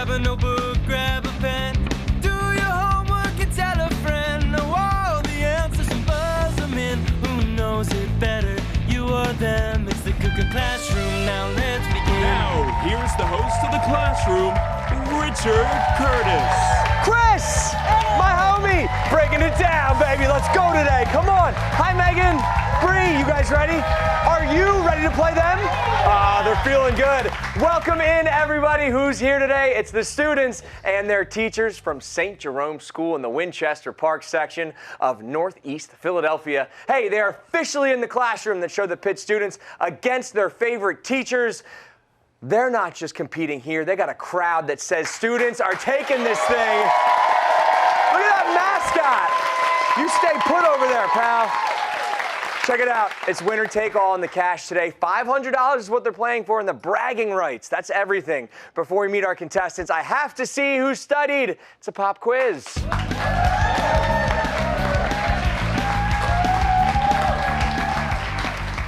Grab a notebook, grab a pen. Do your homework and tell a friend. Know all the answers and buzz them in. Who knows it better, you or them? It's the ClassH-Room, now let's begin. Now, here's the host of the ClassH-Room, Richard Curtis. Chris, my homie, breaking it down, baby. Let's go today. Come on. Hi, Megan. Bree, you guys ready? Are you ready to play them? They're feeling good. Welcome in, everybody who's here today. It's the students and their teachers from St. Jerome School in the Winchester Park section of Northeast Philadelphia. Hey, they're officially in the classroom that show the pit students against their favorite teachers. They're not just competing here. They got a crowd that says students are taking this thing. Look at that mascot. You stay put over there, pal. Check it out. It's winner take all in the cash today. $500 is what they're playing for, and the bragging rights. That's everything. Before we meet our contestants, I have to see who studied. It's a pop quiz.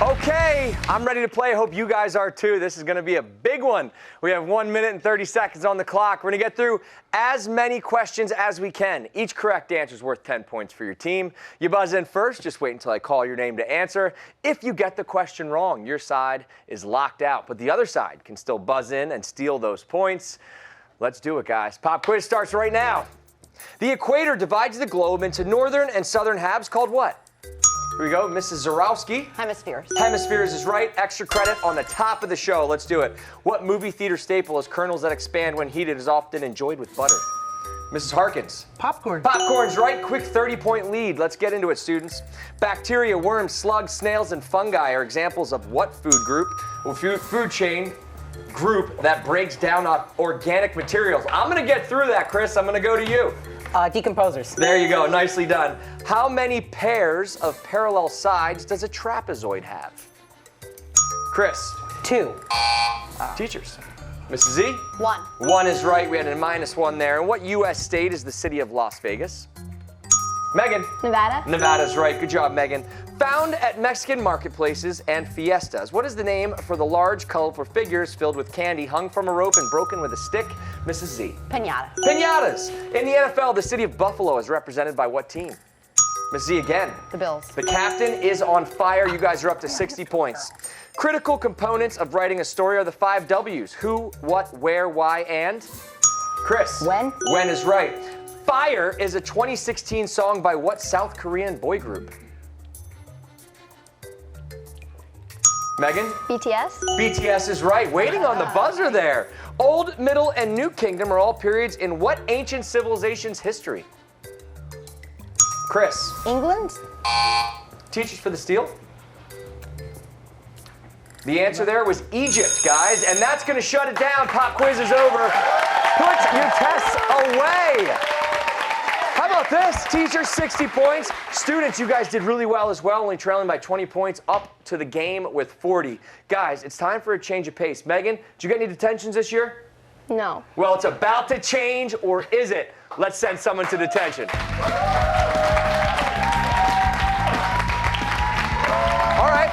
Okay, I'm ready to play. I hope you guys are too. This is going to be a big one. We have 1 minute and 30 seconds on the clock. We're going to get through as many questions as we can. Each correct answer is worth 10 points for your team. You buzz in first. Just wait until I call your name to answer. If you get the question wrong, your side is locked out, but the other side can still buzz in and steal those points. Let's do it, guys. Pop quiz starts right now. The equator divides the globe into northern and southern halves called what? Here we go, Mrs. Zarowski. Hemispheres. Hemispheres is right. Extra credit on the top of the show. Let's do it. What movie theater staple is kernels that expand when heated is often enjoyed with butter? Mrs. Harkins. Popcorn. Popcorn's right. Quick 30-point lead. Let's get into it, students. Bacteria, worms, slugs, snails, and fungi are examples of what food group, or food chain group that breaks down organic materials? I'm going to get through that, Chris. I'm going to go to you. Decomposers. There you go. Nicely done. How many pairs of parallel sides does a trapezoid have? Chris. 2. Teachers. Mrs. Z? 1. 1 is right. We had a -1 there. And what U.S. state is the city of Las Vegas? Megan. Nevada. Nevada's right. Good job, Megan. Found at Mexican marketplaces and fiestas. What is the name for the large, colorful figures filled with candy hung from a rope and broken with a stick? Mrs. Z. Piñata. Piñatas. In the NFL, the city of Buffalo is represented by what team? Ms. Z again. The Bills. The captain is on fire. You guys are up to 60 points. Critical components of writing a story are the 5 W's. Who, what, where, why, and? Chris. When. When is right. Fire is a 2016 song by what South Korean boy group? Megan? BTS. BTS is right. Waiting on the buzzer there. Old, Middle, and New Kingdom are all periods in what ancient civilization's history? Chris. England. Teachers for the steal. The answer there was Egypt, guys, and that's going to shut it down. Pop quiz is over. Put your tests away. How about this? Teachers, 60 points. Students, you guys did really well as well, only trailing by 20 points up to the game with 40. Guys, it's time for a change of pace. Megan, did you get any detentions this year? No. Well, it's about to change, or is it? Let's send someone to detention. All right.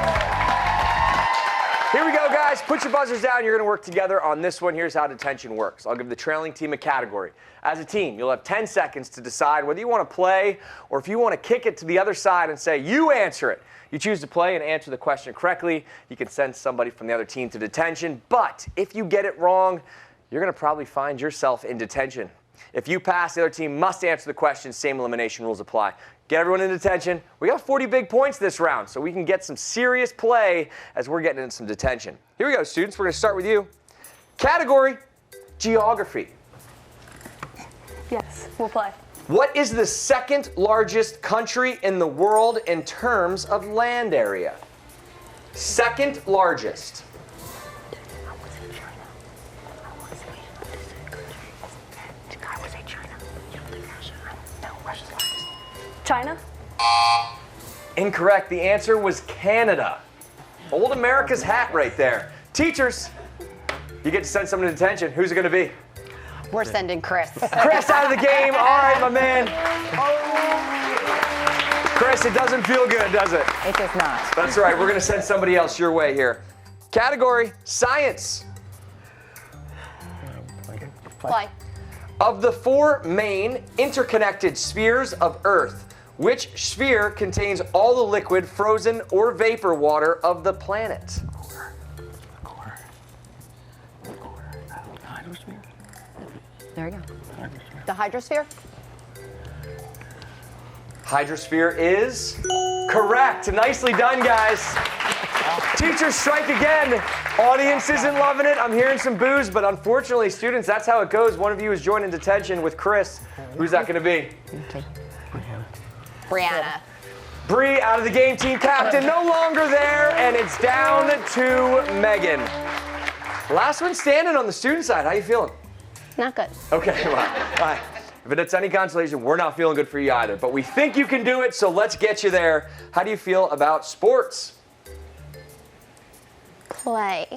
Here we go, guys. Put your buzzers down. You're going to work together on this one. Here's how detention works. I'll give the trailing team a category. As a team, you'll have 10 seconds to decide whether you want to play or if you want to kick it to the other side and say, you answer it. You choose to play and answer the question correctly. You can send somebody from the other team to detention. But if you get it wrong, you're going to probably find yourself in detention. If you pass, the other team must answer the question. Same elimination rules apply. Get everyone in detention. We got 40 big points this round, so we can get some serious play as we're getting into some detention. Here we go, students. We're going to start with you. Category, geography. Yes, we'll play. What is the second largest country in the world in terms of land area? Second largest. China. Incorrect. The answer was Canada. Old America's hat right there. Teachers, you get to send someone to detention. Who's it going to be? We're sending Chris. Chris out of the game. All right, my man. Chris, it doesn't feel good, does it? It does not. That's right. We're going to send somebody else your way here. Category, science. Play. Of the 4 main interconnected spheres of Earth, which sphere contains all the liquid, frozen, or vapor water of the planet? There you go. The hydrosphere? Hydrosphere is correct. Nicely done, guys. Teachers strike again. Audience isn't loving it. I'm hearing some boos, but unfortunately, students, that's how it goes. One of you is joining detention with Chris. Who's that going to be? Brianna. Bree out of the game, team captain, no longer there, and it's down to Megan. Last one standing on the student side. How you feeling? Not good. Okay, well, all right. If it's any consolation, we're not feeling good for you either, but we think you can do it, so let's get you there. How do you feel about sports? Play.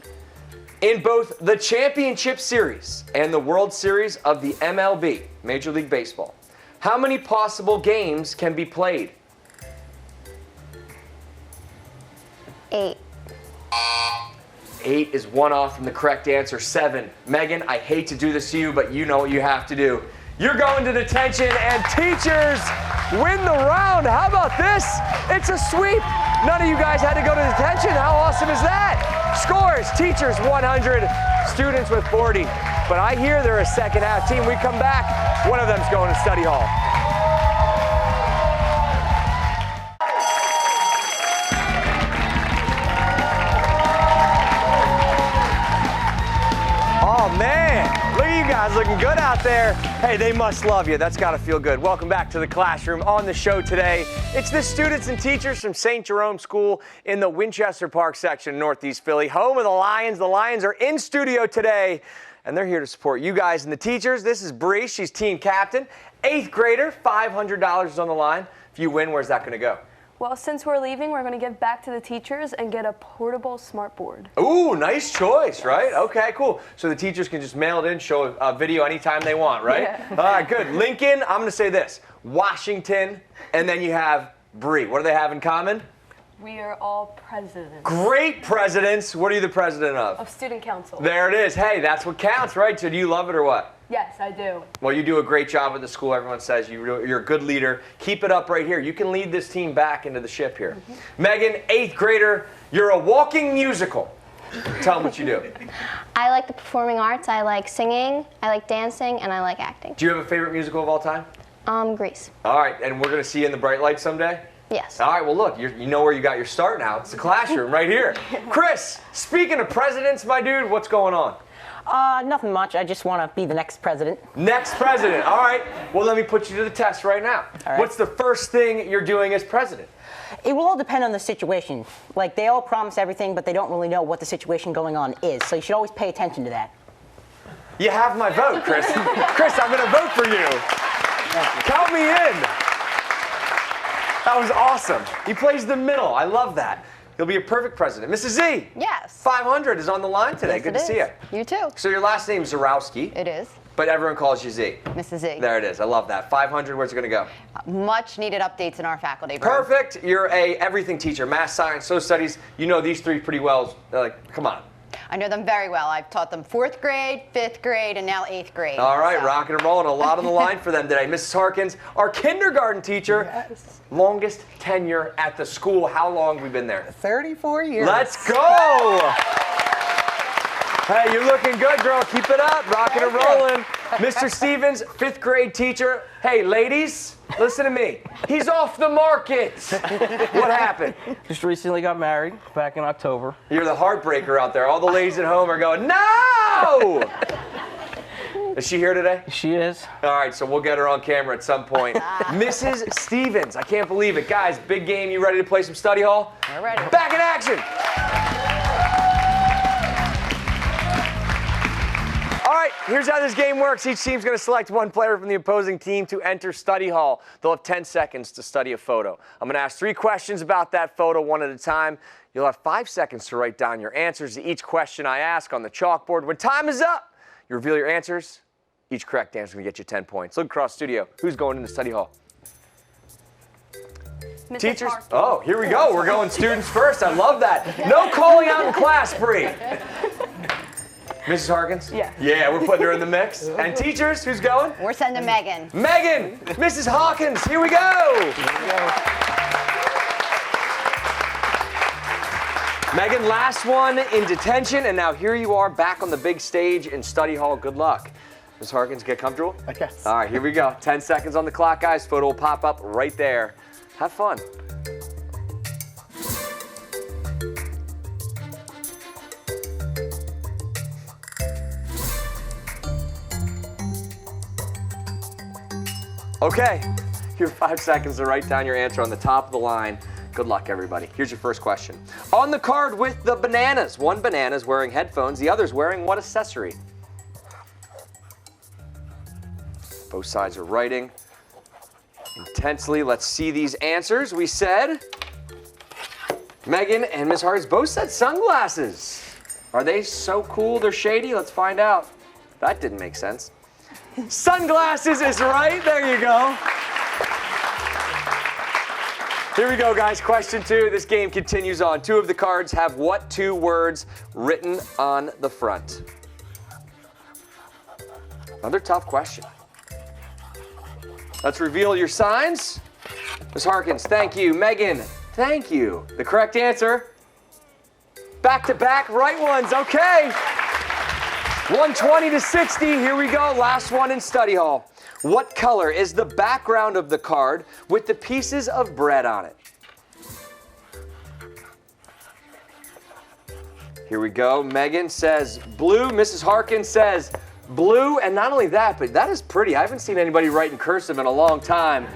In both the Championship Series and the World Series of the MLB, Major League Baseball, how many possible games can be played? 8. 8 is one off from the correct answer. 7. Megan, I hate to do this to you, but you know what you have to do. You're going to detention, and teachers win the round. How about this? It's a sweep. None of you guys had to go to detention. How awesome is that? Scores, teachers 100, students with 40. But I hear they're a second half team. We come back, one of them's going to study hall. Oh man, look at you guys looking good out there. Hey, they must love you. That's got to feel good. Welcome back to the classroom. On the show today, it's the students and teachers from St. Jerome School in the Winchester Park section of Northeast Philly, home of the Lions. The Lions are in studio today, and they're here to support you guys and the teachers. This is Bree. She's team captain. 8th grader, $500 is on the line. If you win, where's that going to go? Well, since we're leaving, we're going to give back to the teachers and get a portable smart board. Ooh, nice choice, right? Okay, cool. So the teachers can just mail it in, show a video anytime they want, right? Yeah. All right, good. Lincoln, I'm going to say this. Washington, and then you have Bree. What do they have in common? We are all presidents Great presidents. What are you the president of? of student council. There it is. Hey, that's what counts, right? So do you love it or what? Yes, I do. Well, you do a great job at the school. Everyone says you're a good leader. Keep it up right here. You can lead this team back into the ship here. Megan, 8th grader, you're a walking musical. Tell them what you do. I like the performing arts. I like singing. I like dancing, and I like acting. Do you have a favorite musical of all time? Grease. All right, and we're going to see you in the bright lights someday? Yes. All right, well, look, you know where you got your start now. It's the classroom right here. Chris, speaking of presidents, my dude, what's going on? Nothing much. I just want to be the next president. Next president. All right. Well, let me put you to the test right now. All right. What's the first thing you're doing as president? It will all depend on the situation. Like, they all promise everything, but they don't really know what the situation going on is. So you should always pay attention to that. You have my vote, Chris. Chris, I'm going to vote for you. Count me in. That was awesome. He plays the middle. I love that. He'll be a perfect president. Mrs. Z. Yes. 500 is on the line today. Yes, Good it to see you. is. You too. So your last name is Zarowski, It is. but everyone calls you Z. Mrs. Z. There it is. I love that. 500, where's it going to go? Much needed updates in our faculty room. Perfect. You're a everything teacher, math, science, social studies. You know these three pretty well. Like, come on. I know them very well. I've taught them 4th grade, 5th grade, and now 8th grade. All right, so. rocking and rolling. A lot on the line for them today. Mrs. Harkins, our kindergarten teacher. Yes. Longest tenure at the school. How long have we been there? 34 years. Let's go! Hey, you're looking good, girl. Keep it up. Rocking and rolling. Mr. Stevens, 5th grade teacher. Hey, ladies, listen to me. He's off the market. What happened? Just recently got married back in October. You're the heartbreaker out there. All the ladies at home are going, no! Is she here today? She is. All right, so we'll get her on camera at some point. Mrs. Stevens, I can't believe it. Guys, big game. You ready to play some study hall? We're ready. Back in action. All right, here's how this game works. Each team's going to select one player from the opposing team to enter study hall. They'll have 10 seconds to study a photo. I'm going to ask 3 questions about that photo, one at a time. You'll have 5 seconds to write down your answers to each question I ask on the chalkboard. When time is up, you reveal your answers. Each correct answer is going to get you 10 points. Look across studio. Who's going into study hall? Mrs. Teachers? Harkin. Oh, here we go. We're going students first. I love that. No calling out in class, Bree. Mrs. Harkins? Yeah. Yeah, we're putting her in the mix. And teachers, who's going? We're sending Megan. Megan! Mrs. Hawkins, here we go! Megan, last one in detention, and now here you are back on the big stage in study hall. Good luck. Ms. Harkins, get comfortable? Yes. All right, here we go. 10 seconds on the clock, guys. Photo will pop up right there. Have fun. Okay, your 5 seconds to write down your answer on the top of the line. Good luck, everybody. Here's your first question. On the card with the bananas, one banana's wearing headphones, the other's wearing what accessory? Both sides are writing intensely. Let's see these answers. We said Megan and Ms. Harkins both said sunglasses. Are they so cool they're shady? Let's find out. That didn't make sense. Sunglasses is right. There you go. Here we go, guys. Question 2. This game continues on. 2 of the cards have what 2 words written on the front? Another tough question. Let's reveal your signs. Ms. Harkins, thank you. Megan, thank you. The correct answer, back-to-back right ones. Okay. 120 to 60. Here we go. Last one in study hall. What color is the background of the card with the pieces of bread on it? Here we go. Megan says blue. Mrs. Harkins says blue. And not only that, but that is pretty. I haven't seen anybody write in cursive in a long time.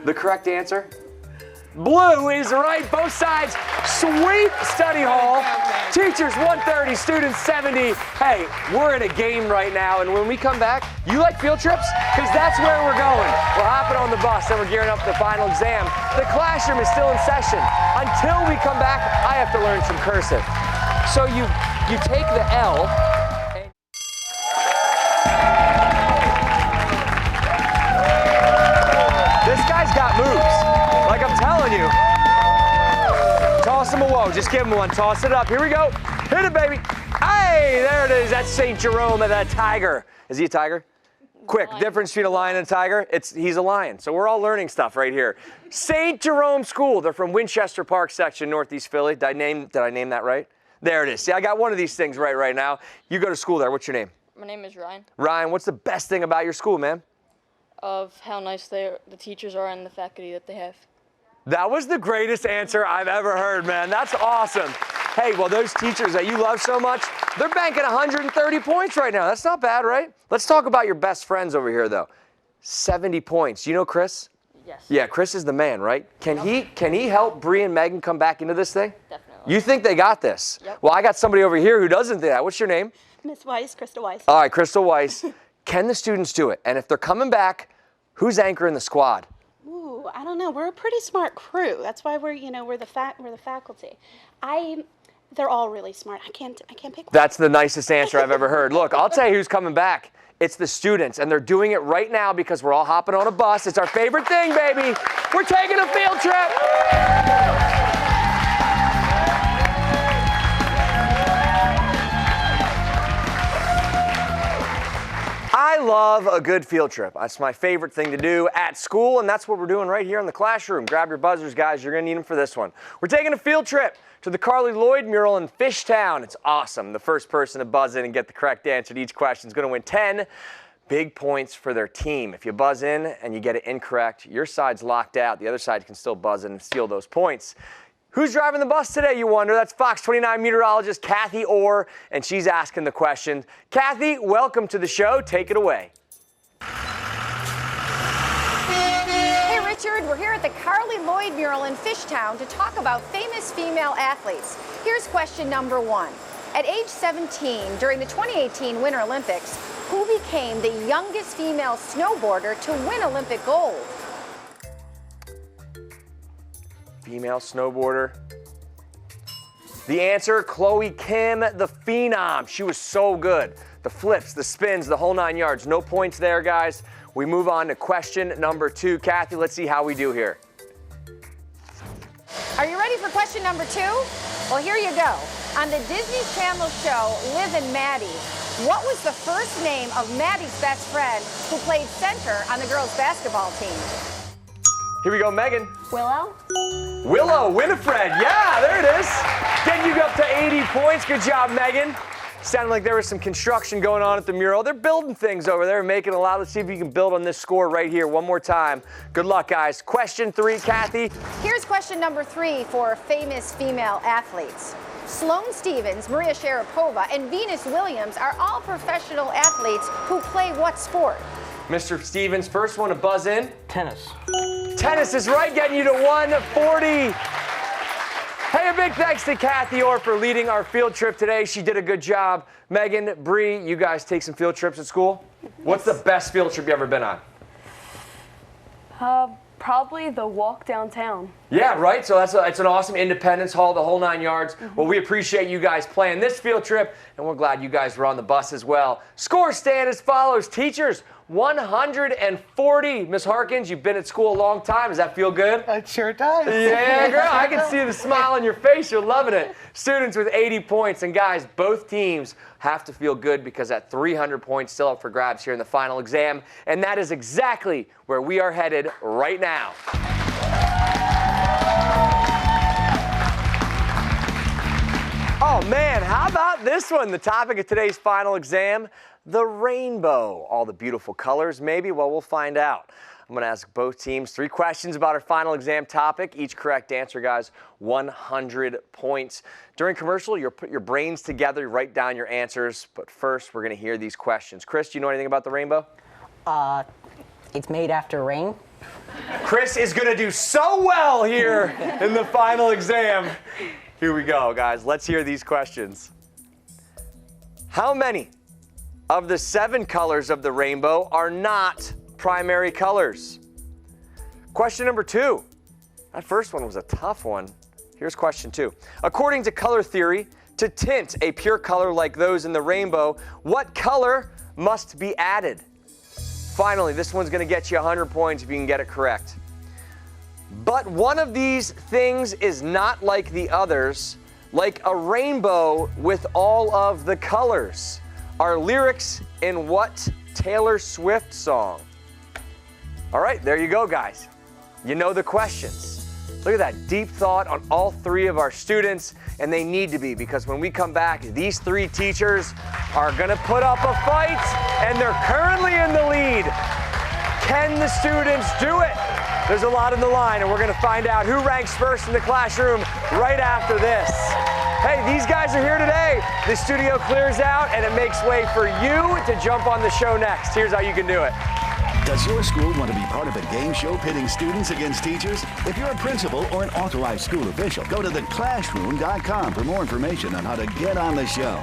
The correct answer? Blue is right. Both sides. Sweet study hall. Teachers 130, students 70. Hey, we're in a game right now, and when we come back, you like field trips? Because that's where we're going. We're hopping on the bus, and we're gearing up for the final exam. The classroom is still in session. Until we come back, I have to learn some cursive. So you take the L. This guy's got moves. Like I'm telling you. Toss him a whoa. Just give him one. Toss it up. Here we go. Hit it, baby. Hey, there it is. That's St. Jerome and that tiger. Is he a tiger? Quick, difference between a lion and a tiger? He's a lion. So we're all learning stuff right here. St. Jerome School. They're from Winchester Park section, Northeast Philly. Did I name that right? There it is. See, I got one of these things right now. You go to school there. What's your name? My name is Ryan. Ryan, what's the best thing about your school, man? Of how nice the teachers are and the faculty that they have. That was the greatest answer I've ever heard, man. That's awesome. Hey, well, those teachers that you love so much, they're banking 130 points right now. That's not bad, right? Let's talk about your best friends over here, though. 70 points. You know Chris? Yes. Yeah, Chris is the man, right? Can he help Bree and Megan come back into this thing? Definitely. You think they got this? Yep. Well, I got somebody over here who doesn't think that. What's your name? Miss Weiss, Crystal Weiss. All right, Crystal Weiss. Can the students do it? And if they're coming back, who's anchoring the squad? Ooh, I don't know. We're a pretty smart crew. That's why we're the faculty. They're all really smart. I can't pick one. That's the nicest answer I've ever heard. Look, I'll tell you who's coming back. It's the students, and they're doing it right now because we're all hopping on a bus. It's our favorite thing, baby. We're taking a field trip. I love a good field trip. That's my favorite thing to do at school, and that's what we're doing right here in the classroom. Grab your buzzers, guys. You're going to need them for this one. We're taking a field trip to the Carly Lloyd mural in Fishtown. It's awesome. The first person to buzz in and get the correct answer to each question is going to win 10 big points for their team. If you buzz in and you get it incorrect, your side's locked out. The other side can still buzz in and steal those points. Who's driving the bus today, you wonder? That's Fox 29 meteorologist Kathy Orr, and she's asking the question. Kathy, welcome to the show. Take it away. Hey, Richard, we're here at the Carly Lloyd mural in Fishtown to talk about famous female athletes. Here's question number 1. At age 17, during the 2018 Winter Olympics, who became the youngest female snowboarder to win Olympic gold? Female snowboarder. The answer, Chloe Kim, the phenom. She was so good. The flips, the spins, the whole 9 yards. No points there, guys. We move on to question number 2. Kathy, let's see how we do here. Are you ready for question number 2? Well, here you go. On the Disney Channel show Liv and Maddie, What was the first name of Maddie's best friend who played center on the girls' basketball team? Here we go, Megan. Willow? Willow Winifred. Yeah, there it is. Getting you up to 80 points. Good job, Megan. Sounded like there was some construction going on at the mural. They're building things over there, making a lot. Let's see if you can build on this score right here one more time. Good luck, guys. Question 3, Kathy. Here's question number 3 for famous female athletes. Sloane Stephens, Maria Sharapova, and Venus Williams are all professional athletes who play what sport? Mr. Stevens, first one to buzz in. Tennis. Tennis is right, getting you to 140. Hey, a big thanks to Kathy Orr for leading our field trip today. She did a good job. Megan, Bree, you guys take some field trips at school? What's the best field trip you ever been on? Probably the walk downtown. Yeah, right? So it's an awesome Independence Hall, the whole 9 yards. Well, we appreciate you guys playing this field trip, and we're glad you guys were on the bus as well. Scores stand as follows. Teachers, 140. Miss Harkins, you've been at school a long time. Does that feel good? It sure does. Yeah, girl, I can see the smile on your face. You're loving it. Students with 80 points. And guys, both teams have to feel good because that 300 points still up for grabs here in the final exam. And that is exactly where we are headed right now. Oh man, how about this one? The topic of today's final exam, the rainbow. All the beautiful colors, maybe? Well, we'll find out. I'm going to ask both teams 3 questions about our final exam topic. Each correct answer, guys, 100 points. During commercial, you'll put your brains together, write down your answers. But first, we're going to hear these questions. Chris, do you know anything about the rainbow? It's made after rain. Chris is going to do so well here in the final exam. Here we go, guys. Let's hear these questions. How many of the 7 colors of the rainbow are not primary colors? Question number 2. That first one was a tough one. Here's question 2. According to color theory, to tint a pure color like those in the rainbow, what color must be added? Finally, this one's going to get you 100 points if you can get it correct. But one of these things is not like the others, like a rainbow with all of the colors. Are lyrics in what Taylor Swift song? All right, there you go, guys. You know the questions. Look at that deep thought on all 3 of our students, and they need to be, because when we come back, these 3 teachers are going to put up a fight, and they're currently in the lead. Can the students do it? There's a lot in the line, and we're going to find out who ranks first in the classroom right after this. Hey, these guys are here today. The studio clears out, and it makes way for you to jump on the show next. Here's how you can do it. Does your school want to be part of a game show pitting students against teachers? If you're a principal or an authorized school official, go to ClassH-Room.com for more information on how to get on the show.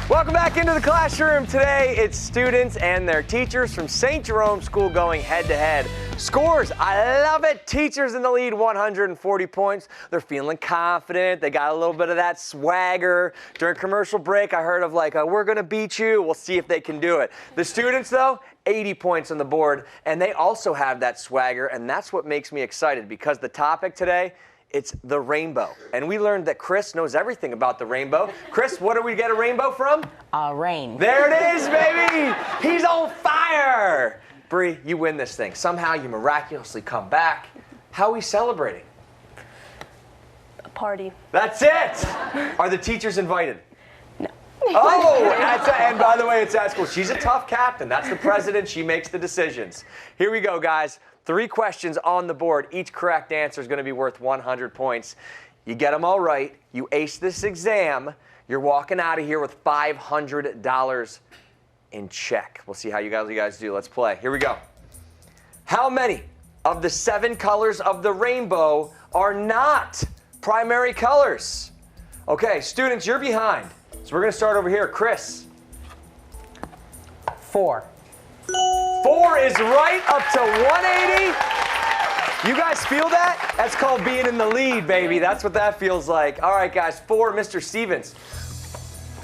Welcome back into the classroom. Today, it's students and their teachers from St. Jerome School going head-to-head. Scores, I love it. Teachers in the lead, 140 points. They're feeling confident. They got a little bit of that swagger. During commercial break, I heard of like, we're going to beat you. We'll see if they can do it. The students, though, 80 points on the board, and they also have that swagger, and that's what makes me excited because the topic today, it's the rainbow. And we learned that Chris knows everything about the rainbow. Chris, what do we get a rainbow from? Rain. There it is, baby! He's on fire! Bree, you win this thing. Somehow you miraculously come back. How are we celebrating? A party. That's it! Are the teachers invited? No. Oh, and by the way, it's at school. She's a tough captain. That's the president. She makes the decisions. Here we go, guys. 3 questions on the board. Each correct answer is going to be worth 100 points. You get them all right. You ace this exam. You're walking out of here with $500 in check. We'll see how you guys do. Let's play. Here we go. How many of the 7 colors of the rainbow are not primary colors? Okay, students, you're behind. So we're going to start over here. Chris. 4. 4 is right, up to 180. You guys feel that? That's called being in the lead, baby. That's what that feels like. All right, guys, 4, Mr. Stevens.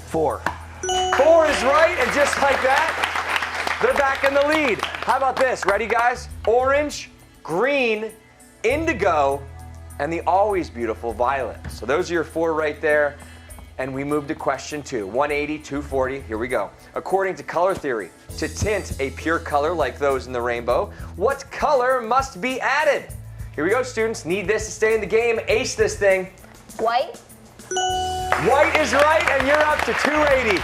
4. 4 is right, and just like that, They're back in the lead. How about this? Ready, guys? Orange, green, indigo, and the always beautiful violet. So those are your 4 right there. And we move to question 2. 180, 240. Here we go. According to color theory, to tint a pure color like those in the rainbow, what color must be added? Here we go, students. Need this to stay in the game. Ace this thing. White. White is right, and you're up to 280.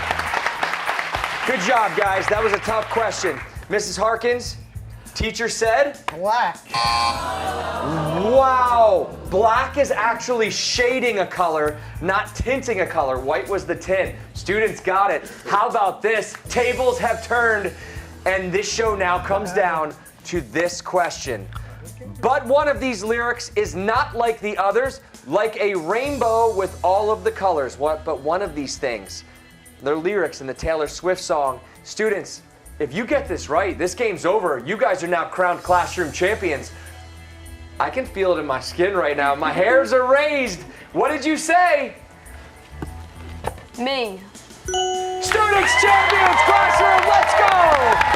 Good job, guys. That was a tough question. Mrs. Harkins, teacher said? Black. Wow. Black is actually shading a color, not tinting a color. White was the tint. Students got it. How about this? Tables have turned, and this show now comes down to this question. But one of these lyrics is not like the others, like a rainbow with all of the colors. But one of these things, they're lyrics in the Taylor Swift song. Students, if you get this right, this game's over. You guys are now crowned classroom champions. I can feel it in my skin right now. My hairs are raised. What did you say? Me. Students champions, classroom, let's go!